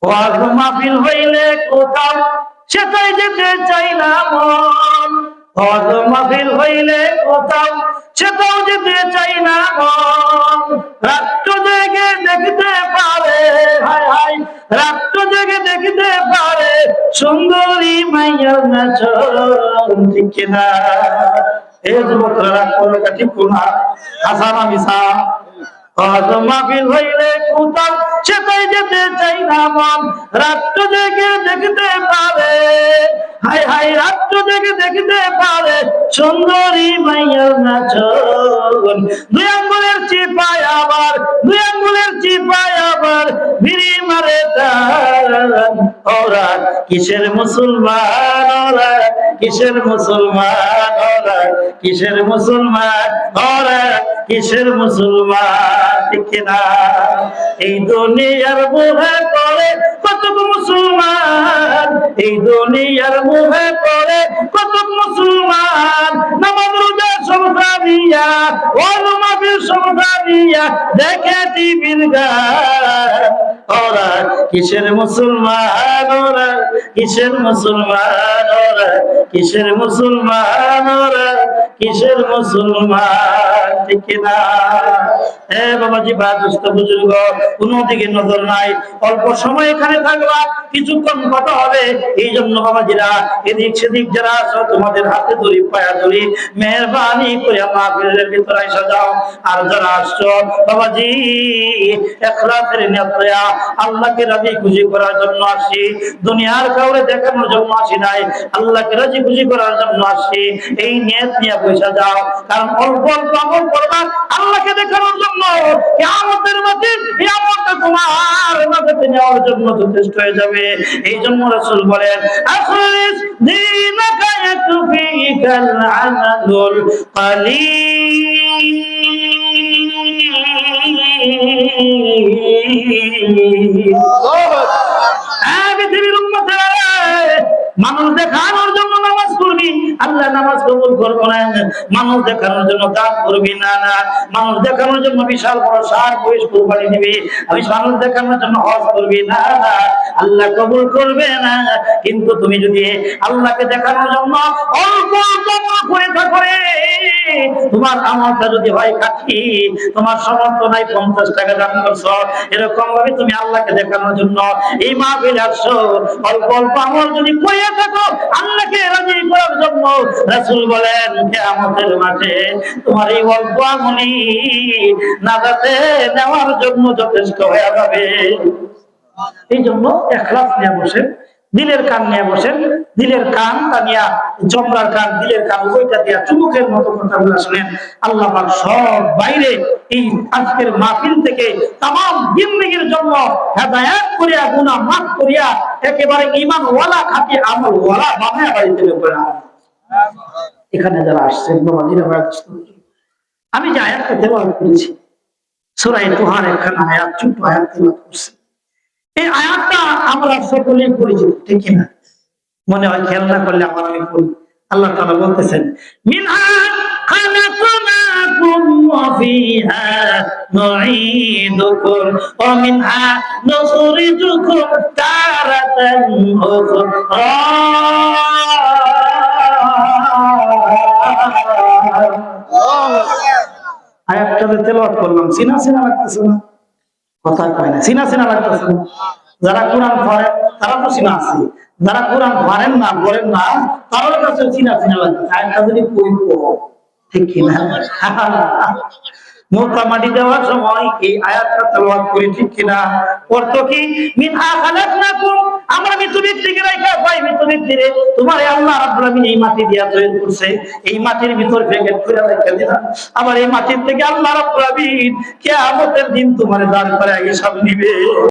ওয়াজ মাহফিল হইলে কোথাও সেটাই যেতে চাই না মন। ওয়াজ মাহফিল হইলে কোথাও সেটাও যেতে চাই না মন। রাত্র জেগে দেখতে পারে, হায় হায়, রাত্র জেগে দেখতে পারে সুন্দরী মাইয়ার নাচন, ঠিক কিনা? এই যুবকরা কোনো ঠিক কোনা হাসানা মিশা। ওয়াজ মাহফিল হইলে কোথাও সেটাই যেতে চাই না মন। রাত্র জেগে দেখতে পারে, হায় হায়, রাত্র জেগে দেখতে পারে সুন্দরী মাইয়ার নাচন। দুই আঙ্গুলের চিপায় আবার, দুই আঙ্গুলের চিপায় আবার বিড়ি মারে টান। ওরা কিসের মুসলমান, ওরা কিসের মুসলমান, ওরা কিসের মুসলমান, ওরা কিসের মুসলমান, ঠিক না? এই দুনিয়ার মুহে পড়ে কত মুসলমান, এই দুনিয়ার মুহে পড়ে কত মুসলমান। নামাজ রোজা সংখ্যা দিয়া, ওয়াজ মাহফিল সংখ্যা দিয়া দেখে টিভির গান। ওরা কিসের মুসলমান, ওরা কিসের মুসলমান, ওরা কিসের মুসলমান, ওরা কিসের মুসলমান, ঠিক না? হে বাবাজি, বাদুস্ত বুজুর্গ, কোনো দিকে নজর নাই। অল্প সময় এখানে থাকবা, কিছুক্ষণ কথা হবে। এই জন্য বাবাজিরা এদিক সেদিক যারা আছো তোমাদের হাতে ধরি, পায়া ধরি, মেহরবানি করে মাহফিলের ভিতরে এসে যাও। আর যারা আসছো বাবাজি, ইখলাসের নিয়ত লইয়া আল্লাহকে রাজি খুশি করার জন্য আসি, দুনিয়ার কাউরে দেখানোর জন্য আসি নাই, আল্লাহকে রাজি খুশি করার জন্য আসি। এই নিয়ত নিয়ে বসে যাও, কারণ অল্প অল্প আমল করবা আল্লাহকে দেখানোর জন্য। কিয়ামতের মাঠে এই আমলটা তোমার মাঝে নেওয়ার জন্য যথেষ্ট হয়ে যাবে। এই জন্য রাসূল বলেন, আখলিস দীনাকা ইয়াকফিকাল আমালুল কালীল। পৃথিবীর উম্মতেরা, মানুষ দেখানোর জন্য নামাজ পড়বি, আল্লাহ নামাজ কবুল করবো না। মানুষ দেখানোর জন্য দান করবি, না না। মানুষ দেখানোর জন্য বিশাল বড় সার বহিষ কুরবানি দিবি, মানুষ দেখানোর জন্য হজ করবি, না না, আল্লাহ কবুল করবে না। কিন্তু তুমি যদি আল্লাহকে দেখানোর জন্য অল্প অল্প করে থাকো, তোমার আমলটা যদি হয় খাঁটি, তোমার সামর্থ্য নাই 50 টাকা দান করছো, এরকম ভাবে তুমি আল্লাহকে দেখানোর জন্য এই মাহফিলে আসছো, অল্প অল্প আমল যদি করে থাকো আল্লাহকে রাজি করার জন্য, রাসূল বলেন কিয়ামতের মাঠে তোমার এই অল্প আমলই নাজাতে নেওয়ার জন্য যথেষ্ট হয়ে যাবে। এই জন্য ইখলাস নিয়ে বসেন, দিলের কান নিয়ে বসেন, দিলের কান নিয়ে, জমরার কান, দিলের কান ওইটা দিয়া চুমুকের মতো কথাগুলো শুনেন। আল্লাহ পাক সব বাইরে এই আজকের মাহফিল থেকে তামাম জিন্দেগীর জন্য হেদায়েত করিয়া, গুনাহ মাফ করিয়া একেবারে ঈমান ওয়ালা, খাঁটি আমল ওয়ালা বানায়া বাড়িতে করে। এখানে যারা আসছেন বাবাজিরা, আমি যে আয়াতটা তেলাওয়াত করেছি সূরা তুহার একখানা আয়াত, ছোট আয়াত তেলাওয়াত করছি। এই আয়াতটা আমরা সকলেই পরিচিত, ঠিক কিনা? মনে হয় খেয়াল না করলে আমার আমি পড়ি। আল্লাহ তাআলা বলতেছেন, মিনহা খালাকনাকুম ওয়া ফিহা নুঈদুকুম ওয়া মিনহা নুখরিজুকুম তারাতান উখরা। আয়াতটা তেলাওয়াত করলাম, সিনা সিনা লাগতেছে না? কথা কয় না, সিনা সিনা লাগতেছে না? যারা কোরআন পড়ে তারা তো সিনা আছে, যারা কোরআন পড়েন না, বলেন না, তাদের কাছে সিনা সিনা লাগতেছে। আয়াতটা যদি পড়বো, ঠিক কিনা? মোটা মাটি দেওয়ার সময় এই আয়াতটা তেলাওয়াত করি, ঠিক কিনা? অর্থ কি? মিনহা খালাকনাকুম, আমরা মৃত ব্যক্তিকে রাখা পাই, মৃত ব্যক্তিরে তোমার আল্লাহ রাব্বুল আলামিন এই মাটি দিয়া তৈরি করছে, এই মাটির ভিতর প্যাকেট করে রেখে দিলাম। আবার এই মাটির থেকে আল্লাহ রাব্বুল আলামিন কিয়ামতের দিন তোমার দাঁড় করে হিসাব নিবে।